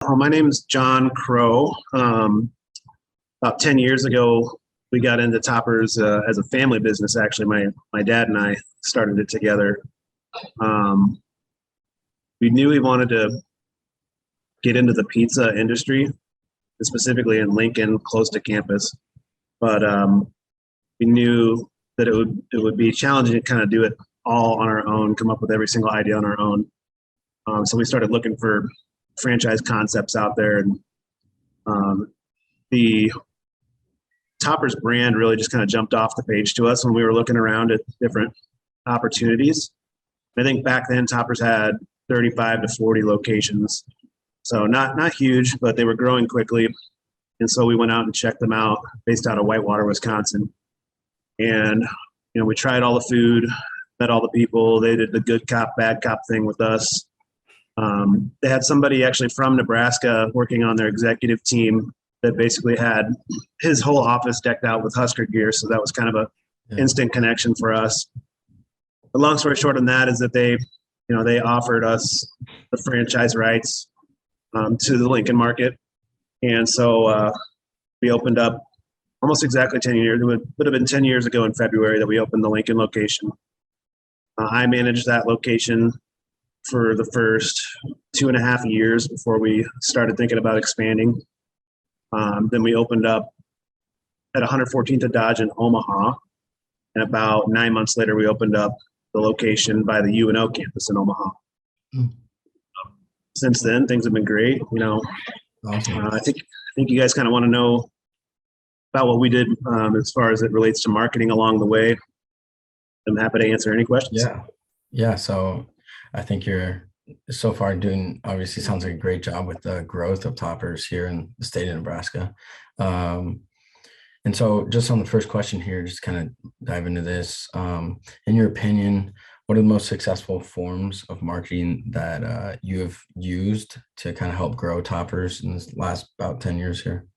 My name is Jon Crowe. About 10 years ago, we got into Toppers as a family business. Actually, my dad and I started it together. We knew we wanted to get into the pizza industry, specifically in Lincoln, close to campus. But we knew that it would be challenging to kind of do it all on our own, come up with every single idea on our own. So we started looking for franchise concepts out there, and the Toppers brand really just kind of jumped off the page to us when we were looking around at different opportunities. I think back then Toppers had 35 to 40 locations, so not huge, but they were growing quickly. And so we went out and checked them out, based out of Whitewater, Wisconsin. And we tried all the food, met all the people. They did the good cop, bad cop thing with us. They had somebody actually from Nebraska working on their executive team that basically had his whole office decked out with Husker gear. So that was kind of a instant connection for us. The long story short on that is that they offered us the franchise rights to the Lincoln market. And so we opened up almost exactly 10 years. It would have been 10 years ago in February that we opened the Lincoln location. I managed that location for the first 2.5 years before we started thinking about expanding. Then we opened up at 114th and Dodge in Omaha. And about 9 months later, we opened up the location by the UNO campus in Omaha. Since then, things have been great. Awesome. I think you guys kind of want to know about what we did as far as it relates to marketing along the way. I'm happy to answer any questions. Yeah. So I think you're so far doing, obviously sounds like a great job with the growth of Toppers here in the state of Nebraska. And so just on the first question here, just kind of dive into this. In your opinion, what are the most successful forms of marketing that you have used to kind of help grow Toppers in this last about 10 years here?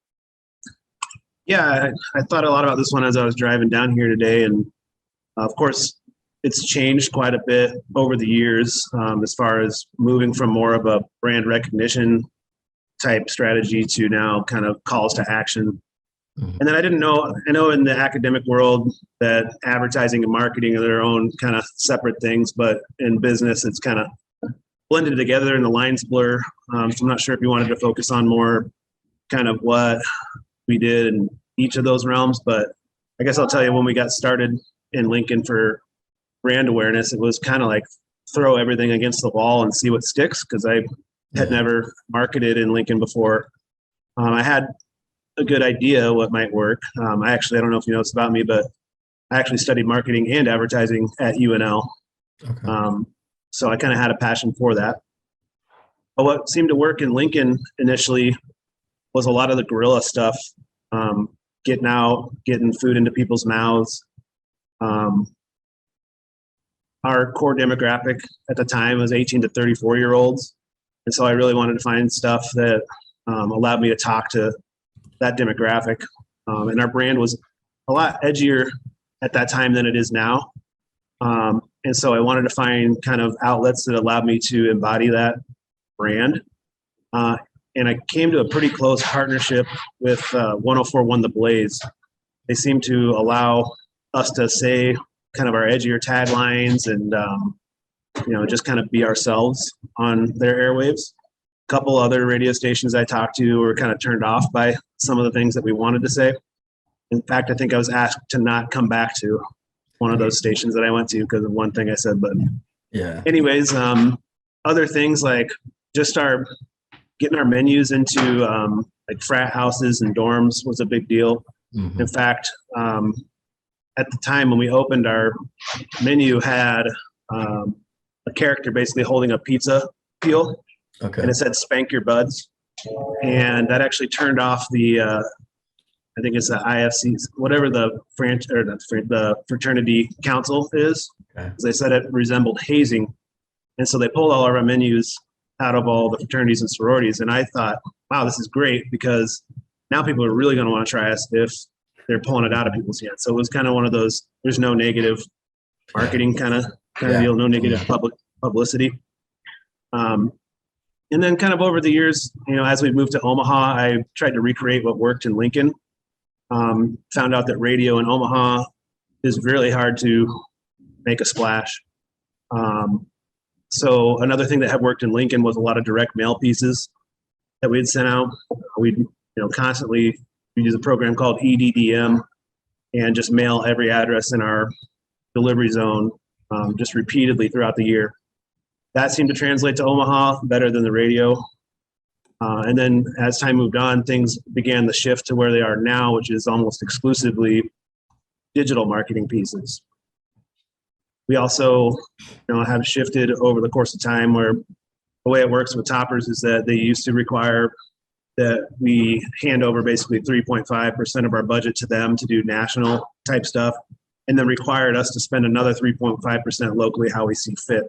Yeah, I thought a lot about this one as I was driving down here today. And of course, it's changed quite a bit over the years as far as moving from more of a brand recognition type strategy to now kind of calls to action. Mm-hmm. And then I know in the academic world that advertising and marketing are their own kind of separate things, but in business, it's kind of blended together and the lines blur. So I'm not sure if you wanted to focus on more kind of what we did in each of those realms, but I guess I'll tell you when we got started in Lincoln for brand awareness, it was kind of like throw everything against the wall and see what sticks, because I had never marketed in Lincoln before. I had a good idea what might work. I don't know if you know this about me, but I actually studied marketing and advertising at UNL. Okay. So I kind of had a passion for that. But what seemed to work in Lincoln initially was a lot of the guerrilla stuff, getting out, getting food into people's mouths. Our core demographic at the time was 18 to 34-year-olds. And so I really wanted to find stuff that allowed me to talk to that demographic. And our brand was a lot edgier at that time than it is now. And so I wanted to find kind of outlets that allowed me to embody that brand. And I came to a pretty close partnership with 1041 The Blaze. They seem to allow us to say kind of our edgier taglines and, just kind of be ourselves on their airwaves. A couple other radio stations I talked to were kind of turned off by some of the things that we wanted to say. In fact, I think I was asked to not come back to one of those stations that I went to because of one thing I said. But anyways, other things like just getting our menus into like frat houses and dorms was a big deal. Mm-hmm. In fact, at the time when we opened, our menu had a character basically holding a pizza peel. Okay. And it said "Spank Your Buds," and that actually turned off the I think it's the IFC, whatever the fraternity council is. Okay. They said it resembled hazing, and so they pulled all of our menus out of all the fraternities and sororities. And I thought, wow, this is great, because now people are really going to want to try us if they're pulling it out of people's hands. So it was kind of one of those, there's no negative marketing kind of deal, no negative publicity. And then kind of over the years, as we moved to Omaha, I tried to recreate what worked in Lincoln. Found out that radio in Omaha is really hard to make a splash. So another thing that had worked in Lincoln was a lot of direct mail pieces that we'd sent out. We'd constantly use a program called EDDM and just mail every address in our delivery zone just repeatedly throughout the year. That seemed to translate to Omaha better than the radio. And then as time moved on, things began to shift to where they are now, which is almost exclusively digital marketing pieces. We also have shifted over the course of time where the way it works with Toppers is that they used to require that we hand over basically 3.5% of our budget to them to do national type stuff, and then required us to spend another 3.5% locally how we see fit.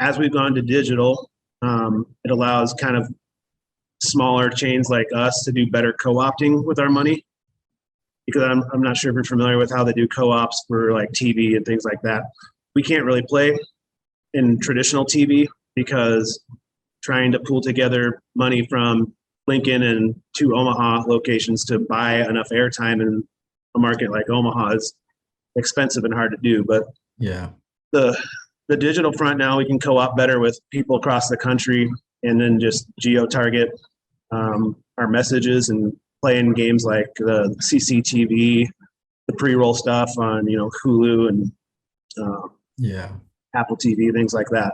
As we've gone to digital, it allows kind of smaller chains like us to do better co-opting with our money, because I'm not sure if you're familiar with how they do co-ops for like TV and things like that. We can't really play in traditional TV because trying to pull together money from Lincoln and 2 Omaha locations to buy enough airtime in a market like Omaha is expensive and hard to do. But yeah, the digital front now, we can co-op better with people across the country and then just geo-target our messages and playing games like the CCTV, the pre-roll stuff on Hulu and Apple TV, things like that.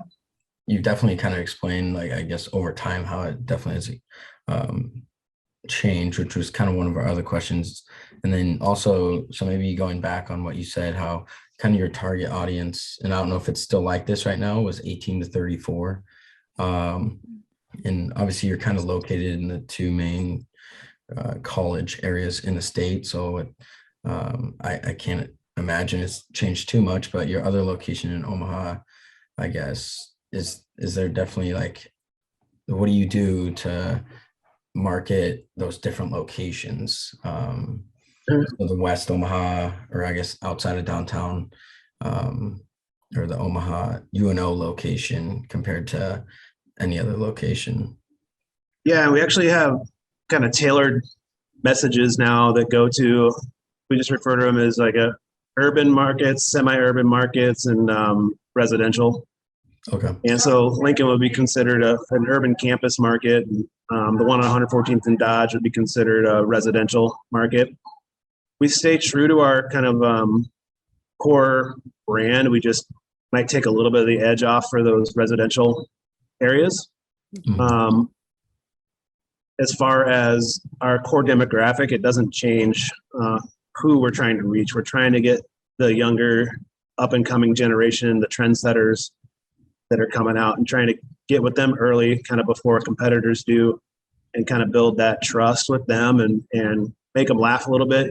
You definitely kind of explained, like, I guess over time how it definitely has changed, which was kind of one of our other questions. And then also, so maybe going back on what you said, how kind of your target audience, and I don't know if it's still like this right now, was 18 to 34. And obviously you're kind of located in the 2 main college areas in the state. So I can't imagine it's changed too much, but your other location in Omaha, I guess, is there definitely, like, what do you do to market those different locations? So the West Omaha, or I guess outside of downtown, or the Omaha UNO location compared to any other location? Yeah, we actually have kind of tailored messages now that go to, we just refer to them as like urban markets, semi-urban markets, and residential. Okay. And so Lincoln would be considered an urban campus market. The one on 114th and Dodge would be considered a residential market. We stay true to our kind of core brand. We just might take a little bit of the edge off for those residential areas. Mm-hmm. As far as our core demographic, it doesn't change who we're trying to reach. We're trying to get the younger up and coming generation, the trendsetters that are coming out, and trying to get with them early, kind of before competitors do, and kind of build that trust with them and make them laugh a little bit,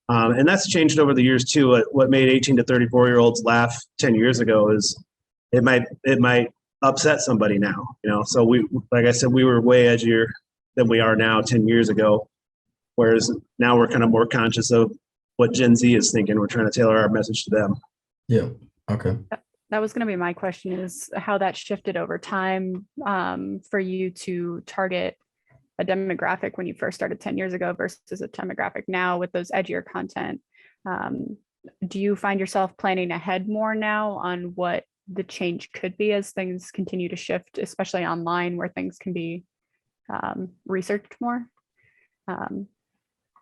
and that's changed over the years too. What made 18 to 34-year-olds laugh 10 years ago is it might upset somebody now, so we, like I said, we were way edgier than we are now 10 years ago, whereas now we're kind of more conscious of what Gen Z is thinking. We're trying to tailor our message to them. Yeah. Okay. That was going to be my question, is how that shifted over time for you to target a demographic when you first started 10 years ago versus a demographic now with those edgier content. Do you find yourself planning ahead more now on what the change could be as things continue to shift, especially online where things can be researched more?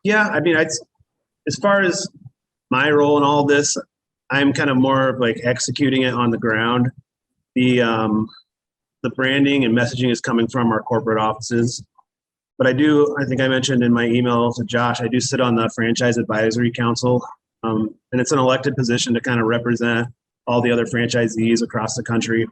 Yeah, I mean, as far as my role in all this, I'm kind of more of like executing it on the ground. The branding and messaging is coming from our corporate offices. But I think I mentioned in my email to Josh, I do sit on the Franchise Advisory Council. And it's an elected position to kind of represent all the other franchisees across the country.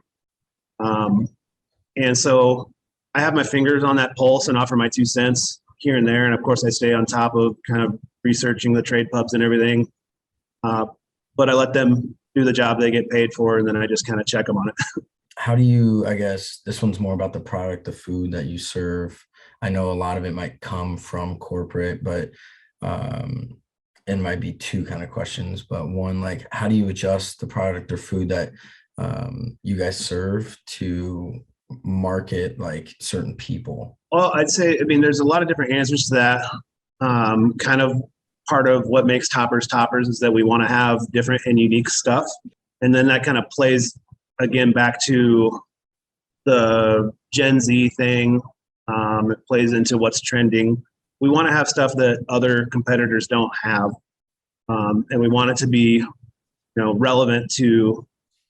And so I have my fingers on that pulse and offer my 2 cents here and there. And of course, I stay on top of kind of researching the trade pubs and everything. But I let them do the job they get paid for, and then I just kind of check them on it. How do you, I guess this one's more about the product, the food that you serve. I know a lot of it might come from corporate, but it might be 2 kind of questions. But one, like, how do you adjust the product or food that you guys serve to market like certain people? Well, I'd say, I mean, there's a lot of different answers to that. Kind of part of what makes Toppers Toppers is that we want to have different and unique stuff. And then that kind of plays again back to the Gen Z thing. It plays into what's trending. We want to have stuff that other competitors don't have. And we want it to be, relevant to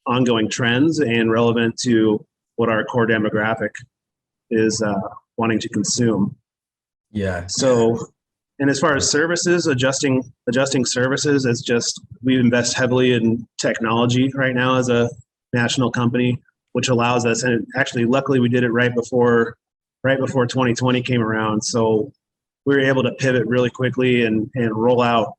ongoing trends and relevant to what our core demographic is wanting to consume. Yeah. So, and as far as services, adjusting services, it's just we invest heavily in technology right now as a national company, which allows us. And actually, luckily, we did it right before 2020 came around. So we were able to pivot really quickly and roll out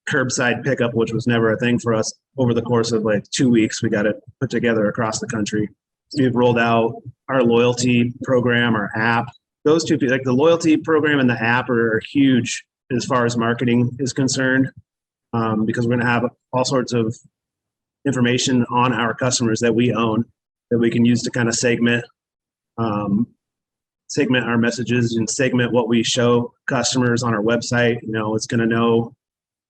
curbside pickup, which was never a thing for us. Over the course of like 2 weeks, we got it put together across the country. So we've rolled out our loyalty program, our app. Those two, like the loyalty program and the app, are huge as far as marketing is concerned, because we're going to have all sorts of information on our customers that we own that we can use to kind of segment our messages and segment what we show customers on our website. It's going to know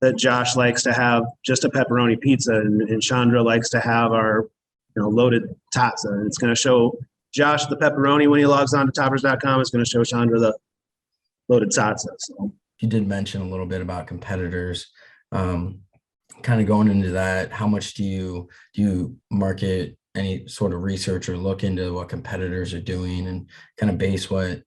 that Josh likes to have just a pepperoni pizza and Chandra likes to have our loaded tatza. And it's going to show Josh the pepperoni when he logs on to toppers.com. It's going to show Chandra the loaded tatza. So you did mention a little bit about competitors. Kind of going into that, how much do you market any sort of research or look into what competitors are doing and kind of base what,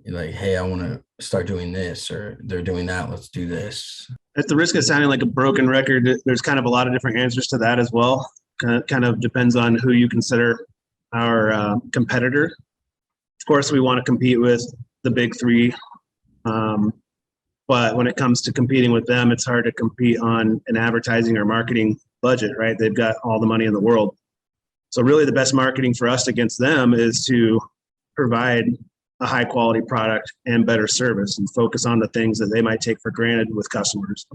like, hey, I want to start doing this, or they're doing that, let's do this? At the risk of sounding like a broken record, there's kind of a lot of different answers to that as well. Kind of depends on who you consider our competitor. Of course, we want to compete with the big three. But when it comes to competing with them, it's hard to compete on an advertising or marketing budget, right? They've got all the money in the world. So really the best marketing for us against them is to provide a high quality product and better service and focus on the things that they might take for granted with customers.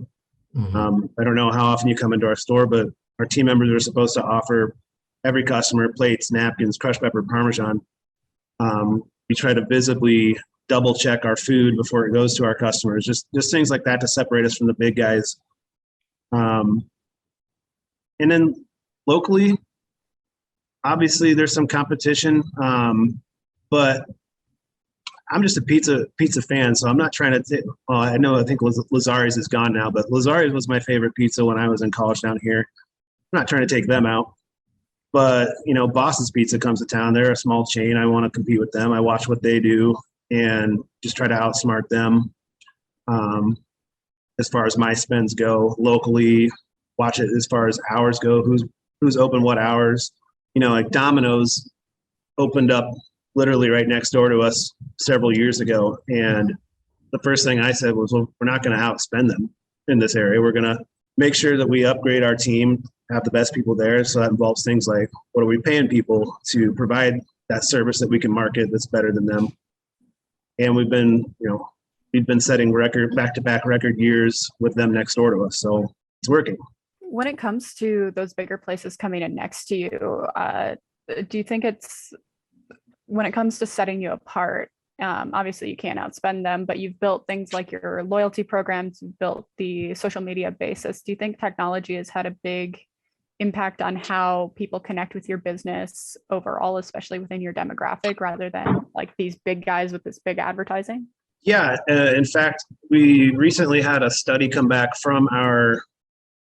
Mm-hmm. I don't know how often you come into our store, but our team members are supposed to offer every customer plates, napkins, crushed pepper, Parmesan. We try to visibly double check our food before it goes to our customers, just things like that to separate us from the big guys. And then locally, obviously there's some competition, but I'm just a pizza fan, so I'm not trying to I think Lazari's is gone now, but Lazari's was my favorite pizza when I was in college down here. I'm not trying to take them out. But, Boss's Pizza comes to town. They're a small chain. I want to compete with them. I watch what they do and just try to outsmart them. As far as my spends go locally, watch it as far as hours go, who's open what hours. Like Domino's opened up literally right next door to us several years ago. And the first thing I said was, well, we're not going to outspend them in this area. We're going to make sure that we upgrade our team, have the best people there. So that involves things like, what are we paying people to provide that service that we can market that's better than them? And we've been setting back-to-back record years with them next door to us. So it's working. When it comes to those bigger places coming in next to you, do you think when it comes to setting you apart, obviously you can't outspend them, but you've built things like your loyalty programs, you've built the social media basis. Do you think technology has had a big impact on how people connect with your business overall, especially within your demographic, rather than like these big guys with this big advertising? Yeah. In fact, we recently had a study come back from our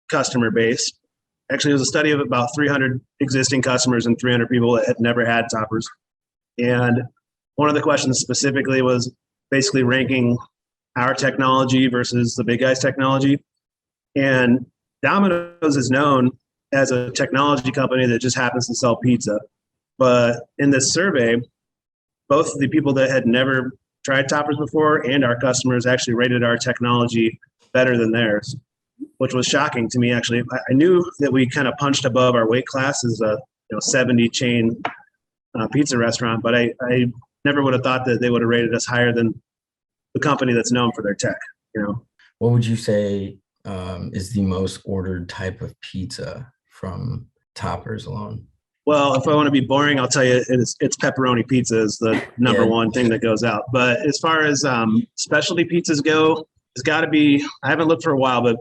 customer base. Actually, it was a study of about 300 existing customers and 300 people that had never had Toppers. And one of the questions specifically was basically ranking our technology versus the big guys' technology. And Domino's is known as a technology company that just happens to sell pizza. But in this survey, both the people that had never tried Toppers before and our customers actually rated our technology better than theirs, which was shocking to me, actually. I knew that we kind of punched above our weight class as a 70 chain pizza restaurant, but I never would have thought that they would have rated us higher than the company that's known for their tech. What would you say is the most ordered type of pizza from Toppers alone? Well, if I want to be boring, I'll tell you it's pepperoni pizza is the number Yeah. one thing that goes out. But as far as specialty pizzas go, it's got to be, I haven't looked for a while, but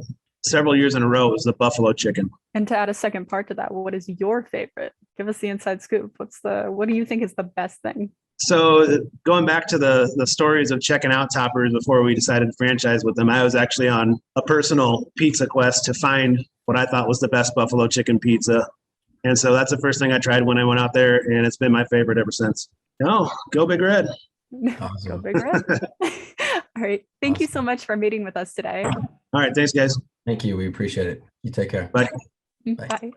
several years in a row, it was the buffalo chicken. And to add a second part to that, what is your favorite? Give us the inside scoop. What do you think is the best thing? So going back to the stories of checking out Toppers before we decided to franchise with them, I was actually on a personal pizza quest to find what I thought was the best buffalo chicken pizza. And so that's the first thing I tried when I went out there, and it's been my favorite ever since. No, go Big Red. Go Awesome. Big Red. All right. Thank you so much for meeting with us today. All right. Thanks, guys. Thank you. We appreciate it. You take care. Bye. Bye.